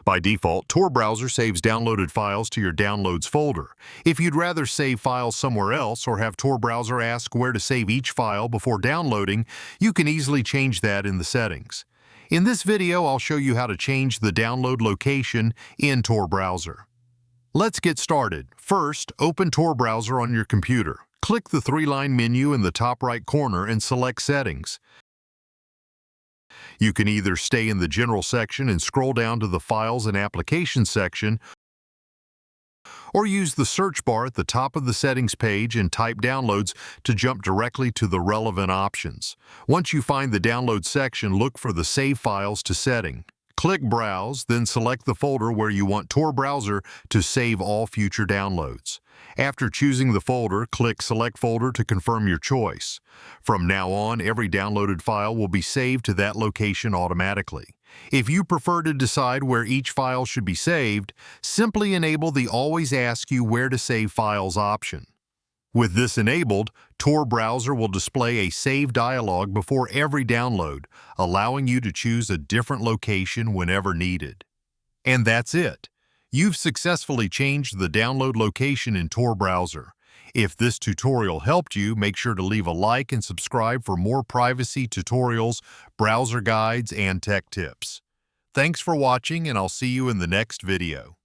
By default, Tor browser saves downloaded files to your Downloads folder. If you'd rather save files somewhere else or have Tor browser ask where to save each file before downloading, you can easily change that in the settings. In this video, I'll show you how to change the download location in Tor browser. Let's get started. First, open Tor browser on your computer. Click the three-line menu in the top right corner and select Settings. You can either stay in the General section and scroll down to the Files and Applications section, or use the search bar at the top of the Settings page and type Downloads to jump directly to the relevant options. Once you find the Download section, look for the Save Files to setting. Click Browse, then select the folder where you want Tor browser to save all future downloads. After choosing the folder, click Select Folder to confirm your choice. From now on, every downloaded file will be saved to that location automatically. If you prefer to decide where each file should be saved, simply enable the Always Ask You Where to Save Files option. With this enabled, Tor browser will display a Save dialog before every download, allowing you to choose a different location whenever needed. And that's it. You've successfully changed the download location in Tor browser. If this tutorial helped you, make sure to leave a like and subscribe for more privacy tutorials, browser guides, and tech tips. Thanks for watching, and I'll see you in the next video.